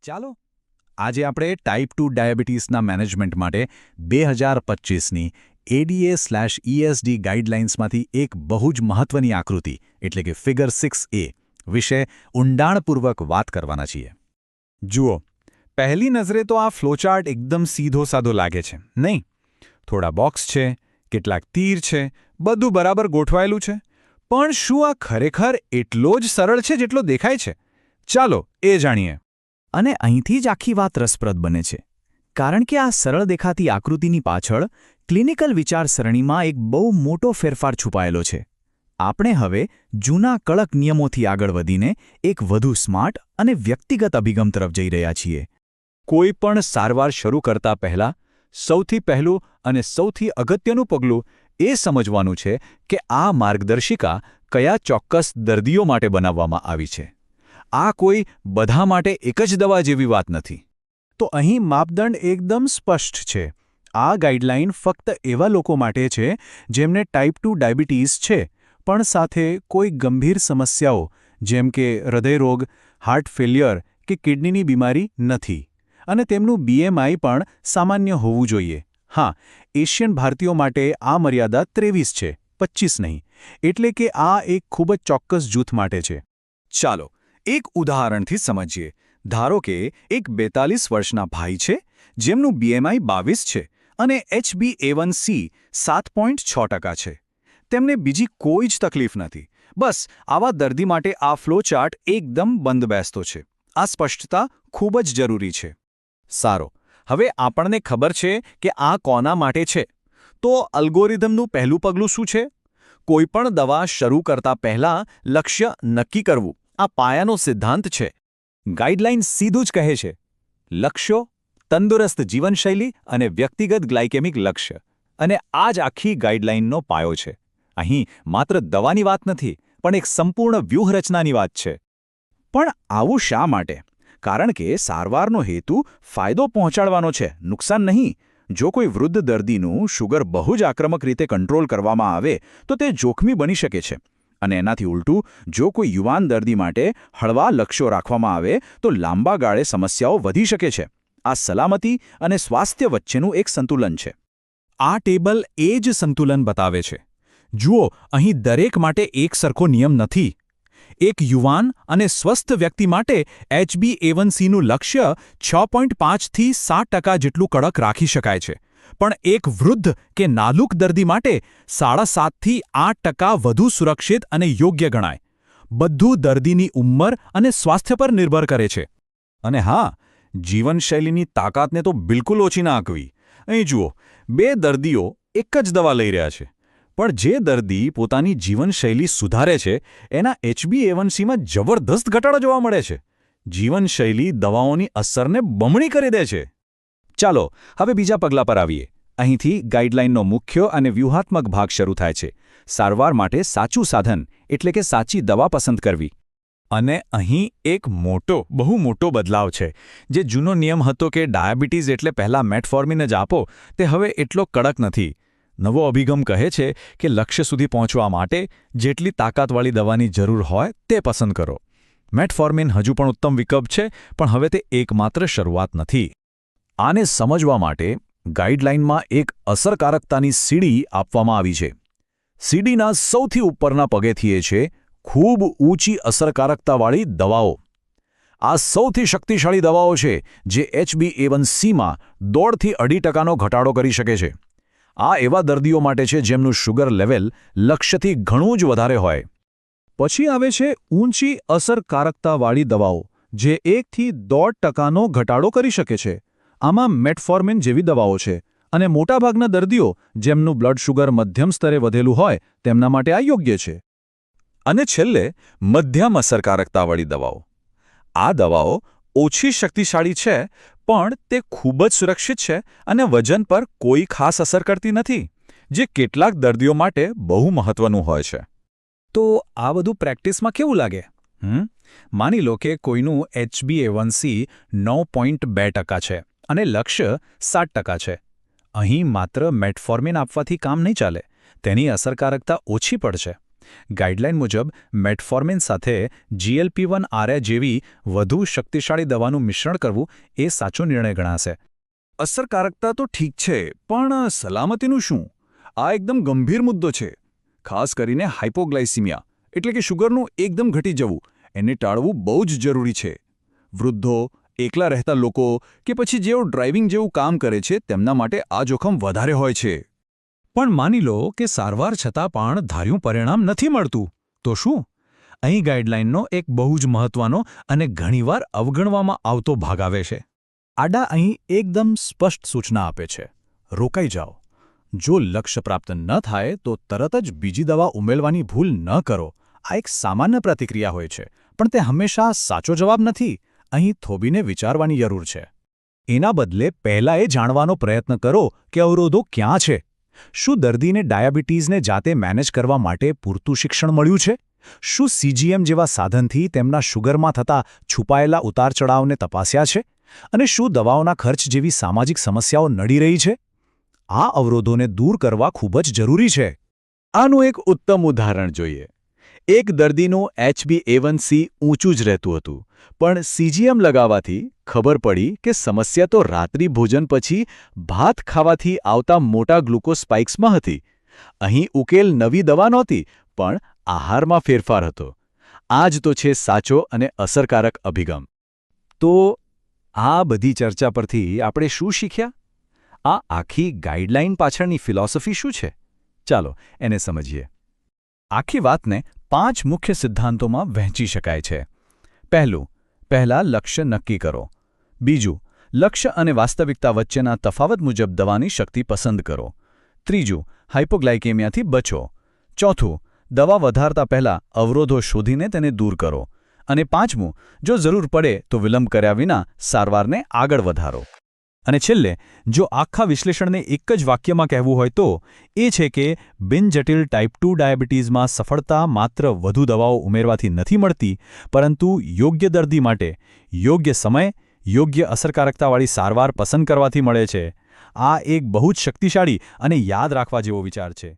ચાલો આજે આપણે ટાઈપ 2 ડાયાબિટીસના મેનેજમેન્ટ માટે 2025ની ADA/ESD ગાઈડલાઇન્સમાંથી એક બહુ જ મહત્વની આકૃતિ એટલે કે ફિગર 6A વિશે ઊંડાણપૂર્વક વાત કરવાના છીએ. જુઓ, પહેલી નજરે તો આ ફ્લોચાર્ટ એકદમ સીધો-સાધો લાગે છે, નહીં? થોડા બોક્સ છે, કેટલાક તીર છે, બધું બરાબર ગોઠવાયેલું છે. પણ શું આ ખરેખર એટલો જ સરળ છે જેટલો દેખાય છે? ચાલો એ જાણીએ. અને અહીંથી જ આખી વાત રસપ્રદ બને છે, કારણ કે આ સરળ દેખાતી આકૃતિની પાછળ ક્લિનિકલ વિચારસરણીમાં એક બહુ મોટો ફેરફાર છુપાયેલો છે. આપણે હવે જૂના કડક નિયમોથી આગળ વધીને એક વધુ સ્માર્ટ અને વ્યક્તિગત અભિગમ તરફ જઈ રહ્યા છીએ. કોઈ પણ સારવાર શરૂ કરતા પહેલાં સૌથી પહેલું અને સૌથી અગત્યનું પગલું એ સમજવાનું છે કે આ માર્ગદર્શિકા કયા ચોક્કસ દર્દીઓ માટે બનાવવામાં આવી છે. આ કોઈ બધા માટે એક જ દવા જેવી વાત નથી. તો અહીં માપદંડ એકદમ સ્પષ્ટ છે. આ ગાઈડલાઇન ફક્ત એવા લોકો માટે છે જેમને ટાઈપ 2 ડાયાબિટીસ છે, પણ સાથે કોઈ ગંભીર સમસ્યાઓ જેમ કે હૃદયરોગ, હાર્ટ ફેલિયર કે કિડનીની બીમારી નથી. અને તેમનું BMI પણ સામાન્ય હોવું જોઈએ. હા, એશિયન ભારતીયો માટે આ મર્યાદા 23 છે, 25 નહીં. એટલે કે આ એક ખૂબ જ ચોક્કસ જૂથ માટે છે. ચાલો એક ઉદાહરણથી સમજીએ. ધારો કે એક 42 વર્ષના ભાઈ છે જેમનું BMI 22 છે અને HbA1c 7.6% છે. તેમને બીજી કોઈ જ તકલીફ નથી. બસ આવા દર્દી માટે આ ફ્લોચાર્ટ એકદમ બંધબેસતો છે. આ સ્પષ્ટતા ખૂબ જ જરૂરી છે. સારો, હવે આપણને ખબર છે કે આ કોના માટે છે. તો અલ્ગોરિધમનું પહેલું પગલું શું છે? કોઈપણ દવા શરૂ કરતા પહેલાં લક્ષ્ય નક્કી કરવું. આ પાયાનો સિદ્ધાંત છે. ગાઈડલાઇન સીધું જ કહે છે, લક્ષ્યો, તંદુરસ્ત જીવનશૈલી અને વ્યક્તિગત ગ્લાયકેમિક લક્ષ્ય. અને આ જ આખી ગાઈડલાઇનનો પાયો છે. અહીં માત્ર દવાની વાત નથી, પણ એક સંપૂર્ણ વ્યૂહરચનાની વાત છે. પણ આવું શા માટે? કારણ કે સારવારનો હેતુ ફાયદો પહોંચાડવાનો છે, નુકસાન નહીં. જો કોઈ વૃદ્ધ દર્દીનું શુગર બહુ જ આક્રમક રીતે કંટ્રોલ કરવામાં આવે તો તે જોખમી બની શકે છે. અને એનાથી ઉલટું, જો કોઈ યુવાન દર્દી માટે હળવા લક્ષ્યો રાખવામાં આવે તો લાંબા ગાળે સમસ્યાઓ વધી શકે છે. આ સલામતી અને સ્વાસ્થ્ય વચ્ચેનું એક સંતુલન છે. આ ટેબલ એ જ સંતુલન બતાવે છે. જુઓ, અહીં દરેક માટે એક સરખો નિયમ નથી. એક યુવાન અને સ્વસ્થ વ્યક્તિ માટે HbA1cનું લક્ષ્ય 6.5થી 7% જેટલું કડક રાખી શકાય છે. પણ એક વૃદ્ધ કે નાલુક દર્દી માટે 7.5થી 8% વધુ સુરક્ષિત અને યોગ્ય ગણાય. બધું દર્દીની ઉંમર અને સ્વાસ્થ્ય પર નિર્ભર કરે છે. અને હા, જીવનશૈલીની તાકાતને તો બિલકુલ ઓછી ના આંકવી. અહીં જુઓ, બે દર્દીઓ એક જ દવા લઈ રહ્યા છે. પણ જે દર્દી પોતાની જીવનશૈલી સુધારે છે એના HbA1cમાં જબરદસ્ત ઘટાડો જોવા મળે છે. જીવનશૈલી દવાઓની અસરને બમણી કરી દે છે. ચાલો હવે બીજા પગલા પર આવીએ. અહીંથી ગાઈડલાઇનનો મુખ્ય અને વ્યૂહાત્મક ભાગ શરૂ થાય છે. સારવાર માટે સાચું સાધન એટલે કે સાચી દવા પસંદ કરવી. અને અહીં એક બહુ મોટો બદલાવ છે. જે જૂનો નિયમ હતો કે ડાયાબિટીસ એટલે પહેલાં મેટફોર્મિન જ આપો, તે હવે એટલો કડક નથી. નવો અભિગમ કહે છે કે લક્ષ્ય સુધી પહોંચવા માટે જેટલી તાકાતવાળી દવાની જરૂર હોય તે પસંદ કરો. મેટફોર્મિન હજુ પણ ઉત્તમ વિકલ્પ છે, પણ હવે તે એકમાત્ર શરૂઆત નથી. આને સમજવા માટે ગાઈડલાઇનમાં એક અસરકારકતાની સીડી આપવામાં આવી છે. સીડીના સૌથી ઉપરના પગેથીએ છે ખૂબ ઊંચી અસરકારકતાવાળી દવાઓ. આ સૌથી શક્તિશાળી દવાઓ છે જે HbA1cમાં 1.5થી 2% ઘટાડો કરી શકે છે. આ એવા દર્દીઓ માટે છે જેમનું શુગર લેવલ લક્ષ્યથી ઘણું જ વધારે હોય. પછી આવે છે ઊંચી અસરકારકતાવાળી દવાઓ જે 1થી 1.5% ઘટાડો કરી શકે છે. આમાં મેટફોર્મિન જેવી દવાઓ છે. અને મોટાભાગના દર્દીઓ જેમનું બ્લડ શુગર મધ્યમ સ્તરે વધેલું હોય તેમના માટે આ યોગ્ય છે. અને છેલ્લે મધ્યમ અસરકારકતાવાળી દવાઓ. આ દવાઓ ઓછી શક્તિશાળી છે, પણ તે ખૂબ જ સુરક્ષિત છે અને વજન પર કોઈ ખાસ અસર કરતી નથી, જે કેટલાક દર્દીઓ માટે બહુ મહત્વનું હોય છે. તો આ બધું પ્રેક્ટિસમાં કેવું લાગે? માની લો કે કોઈનું HbA1c 9.2% છે અને લક્ષ્ય 7% છે. અહીં માત્ર મેટફોર્મિન આપવાથી કામ નહીં ચાલે. તેની અસરકારકતા ઓછી પડશે. ગાઈડલાઈન મુજબ મેટફોર્મિન સાથે GLP-1 જેવી વધુ શક્તિશાળી દવાનું મિશ્રણ કરવું એ સાચો નિર્ણય ગણાશે. અસરકારકતા તો ઠીક છે, પણ સલામતીનું શું? આ એકદમ ગંભીર મુદ્દો છે. ખાસ કરીને હાઇપોગ્લાયસીમિયા એટલે કે શુગરનું એકદમ ઘટી જવું, એને ટાળવું બહુ જ જરૂરી છે. વૃદ્ધો, એકલા રહેતા લોકો કે પછી જેઓ ડ્રાઇવિંગ જેવું કામ કરે છે તેમના માટે આ જોખમ વધારે હોય છે. પણ માની લો કે સારવાર છતાં પણ ધાર્યું પરિણામ નથી મળતું, તો શું? અહીં ગાઈડલાઈનનો એક બહુ જ મહત્વનો અને ઘણીવાર અવગણવામાં આવતો ભાગ આવે છે. આડા અહીં એકદમ સ્પષ્ટ સૂચના આપે છે: રોકાઈ જાઓ. જો લક્ષ્ય પ્રાપ્ત ન થાય તો તરત જ બીજી દવા ઉમેરવાની ભૂલ ન કરો. આ એક સામાન્ય પ્રતિક્રિયા હોય છે, પણ તે હંમેશા સાચો જવાબ નથી. અહીં થોભીને વિચારવાની જરૂર છે. એના બદલે પહેલાં એ જાણવાનો પ્રયત્ન કરો કે અવરોધો ક્યાં છે. શું દર્દીને ડાયાબિટીસને જાતે મેનેજ કરવા માટે પૂરતું શિક્ષણ મળ્યું છે? શું CGM જેવા સાધનથી તેમના શુગરમાં થતા છુપાયેલા ઉતાર-ચઢાવને તપાસ્યા છે? અને શું દવાઓના ખર્ચ જેવી સામાજિક સમસ્યાઓ નડી રહી છે? આ અવરોધોને દૂર કરવા ખૂબ જ જરૂરી છે. આનું એક ઉત્તમ ઉદાહરણ જોઈએ. એક દર્દીનું HbA1c ઊંચું જ રહેતું હતું, પણ CGM લગાવવાથી ખબર પડી કે સમસ્યા તો રાત્રિ ભોજન પછી ભાત ખાવાથી આવતા મોટા ગ્લુકોઝ સ્પાઇક્સમાં હતી. અહીં ઉકેલ નવી દવા નહોતી, પણ આહારમાં ફેરફાર હતો. આ જ તો છે સાચો અને અસરકારક અભિગમ. તો આ બધી ચર્ચા પરથી આપણે શું શીખ્યા? આ આખી ગાઈડલાઈન પાછળની ફિલોસોફી શું છે? ચાલો એને સમજીએ. આખી વાતને 5 મુખ્ય સિદ્ધાંતોમાં વહેંચી શકાય છે. પહેલાં લક્ષ્ય નક્કી કરો. બીજું, લક્ષ્ય અને વાસ્તવિકતા વચ્ચેના તફાવત મુજબ દવાની શક્તિ પસંદ કરો. ત્રીજું, હાઇપોગ્લાયકેમિયાથી બચો. ચોથું, દવા વધારતા પહેલાં અવરોધો શોધીને તેને દૂર કરો. અને પાંચમું, જો જરૂર પડે તો વિલંબ કર્યા વિના સારવારને આગળ વધારો. અને છેલ્લે, જો આખા વિશ્લેષણને એક જ વાક્યમાં કહેવું હોય તો એ છે કે બિનજટિલ ટાઈપ 2 ડાયાબિટીસમાં સફળતા માત્ર વધુ દવાઓ ઉમેરવાથી નથી મળતી, પરંતુ યોગ્ય દર્દી માટે યોગ્ય સમય, યોગ્ય અસરકારકતાવાળી સારવાર પસંદ કરવાથી મળે છે. આ એક બહુ જ શક્તિશાળી અને યાદ રાખવા જેવો વિચાર છે.